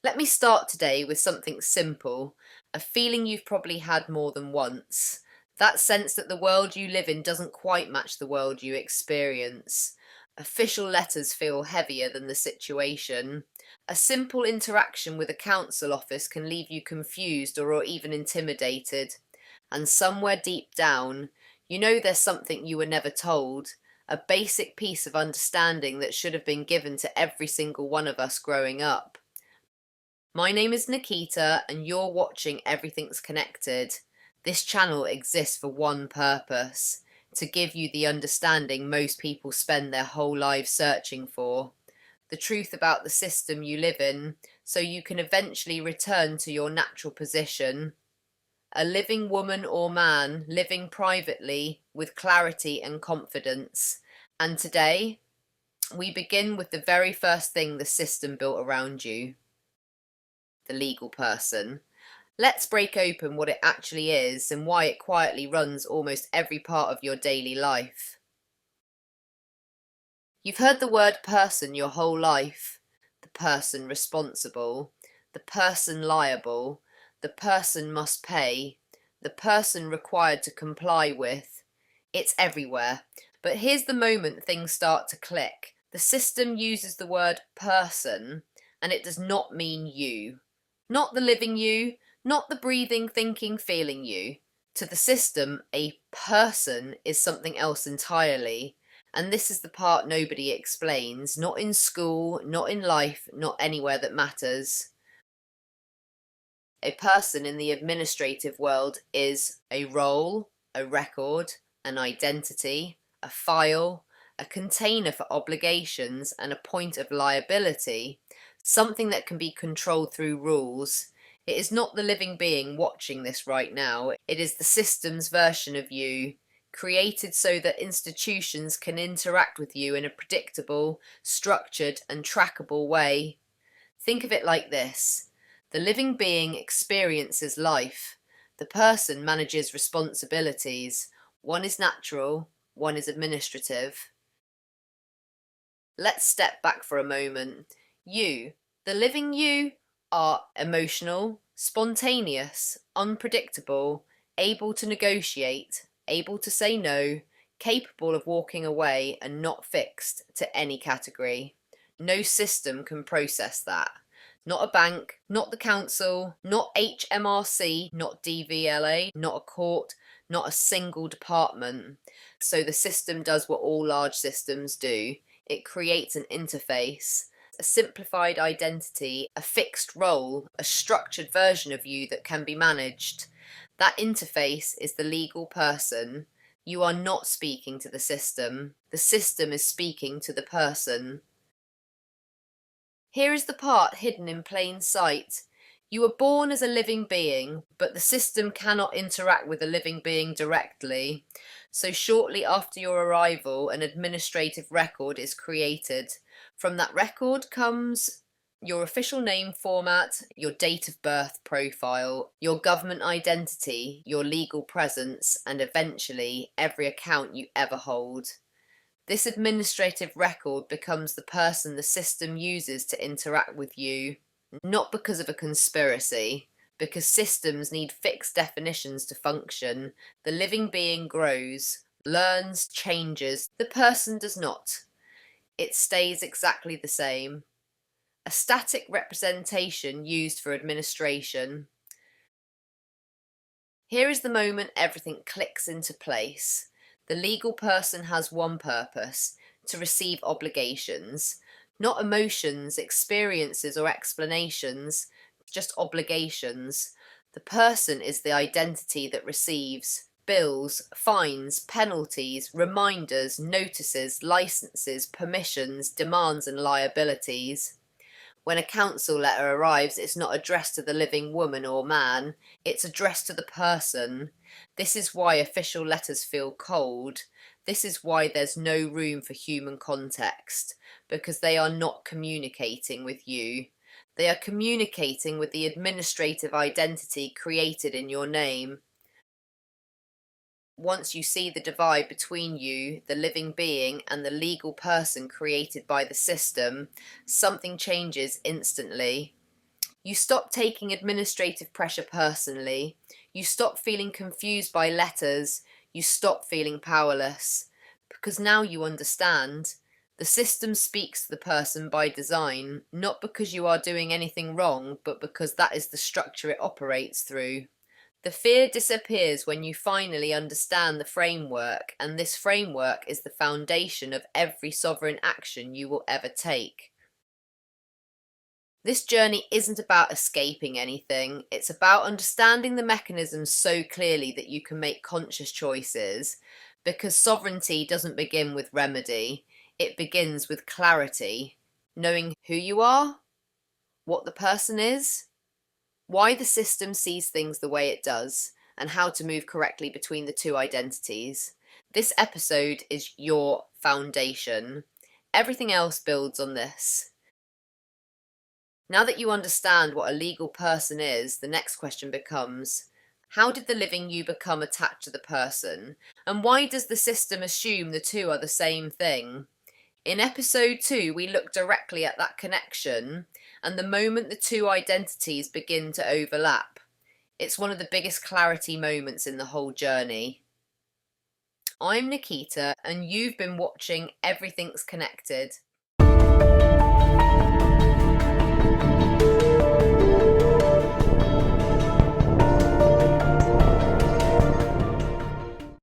Let me start today with something simple, a feeling you've probably had more than once. That sense that the world you live in doesn't quite match the world you experience. Official letters feel heavier than the situation. A simple interaction with a council office can leave you confused or even intimidated. And somewhere deep down, you know there's something you were never told, a basic piece of understanding that should have been given to every single one of us growing up. My name is Nikita, and you're watching Everything's Connected. This channel exists for one purpose: to give you the understanding most people spend their whole lives searching for. The truth about the system you live in, so you can eventually return to your natural position. A living woman or man living privately with clarity and confidence. And today, we begin with the very first thing the system built around you: the legal person. Let's break open what it actually is and why it quietly runs almost every part of your daily life. You've heard the word person your whole life. The person responsible, the person liable, the person must pay, the person required to comply with. It's everywhere. But here's the moment things start to click. The system uses the word person, and it does not mean you. Not the living you, not the breathing, thinking, feeling you. To the system, a person is something else entirely. And this is the part nobody explains, not in school, not in life, not anywhere that matters. A person in the administrative world is a role, a record, an identity, a file, a container for obligations, and a point of liability, something that can be controlled through rules. It is not the living being watching this right now. It is the system's version of you, created so that institutions can interact with you in a predictable, structured, and trackable way. Think of it like this: the living being experiences life. The person manages responsibilities. One is natural, one is administrative. Let's step back for a moment. You, the living you, are emotional, spontaneous, unpredictable, able to negotiate, able to say no, capable of walking away, and not fixed to any category. No system can process that. Not a bank, not the council, not HMRC, not DVLA, not a court, not a single department. So the system does what all large systems do. It creates an interface, a simplified identity, a fixed role, a structured version of you that can be managed. That interface is the legal person. You are not speaking to the system. The system is speaking to the person. Here is the part hidden in plain sight. You were born as a living being, but the system cannot interact with a living being directly. So shortly after your arrival, an administrative record is created. From that record comes your official name format, your date of birth profile, your government identity, your legal presence, and eventually every account you ever hold. This administrative record becomes the person the system uses to interact with you, not because of a conspiracy, because systems need fixed definitions to function. The living being grows, learns, changes. The person does not. It stays exactly the same. A static representation used for administration. Here is the moment everything clicks into place. The legal person has one purpose: to receive obligations. Not emotions, experiences, or explanations, just obligations. The person is the identity that receives bills, fines, penalties, reminders, notices, licenses, permissions, demands, and liabilities. When a council letter arrives, it's not addressed to the living woman or man, it's addressed to the person. This is why official letters feel cold. This is why there's no room for human context, because they are not communicating with you. They are communicating with the administrative identity created in your name. Once you see the divide between you, the living being, and the legal person created by the system, something changes instantly. You stop taking administrative pressure personally. You stop feeling confused by letters. You stop feeling powerless. Because now you understand. The system speaks to the person by design, not because you are doing anything wrong, but because that is the structure it operates through. The fear disappears when you finally understand the framework, and this framework is the foundation of every sovereign action you will ever take. This journey isn't about escaping anything, it's about understanding the mechanisms so clearly that you can make conscious choices, because sovereignty doesn't begin with remedy, it begins with clarity, knowing who you are, what the person is, why the system sees things the way it does, and how to move correctly between the two identities. This episode is your foundation. Everything else builds on this. Now that you understand what a legal person is, the next question becomes, how did the living you become attached to the person? And why does the system assume the two are the same thing? In episode 2, we look directly at that connection and the moment the two identities begin to overlap. It's one of the biggest clarity moments in the whole journey. I'm Nikita, and you've been watching Everything's Connected.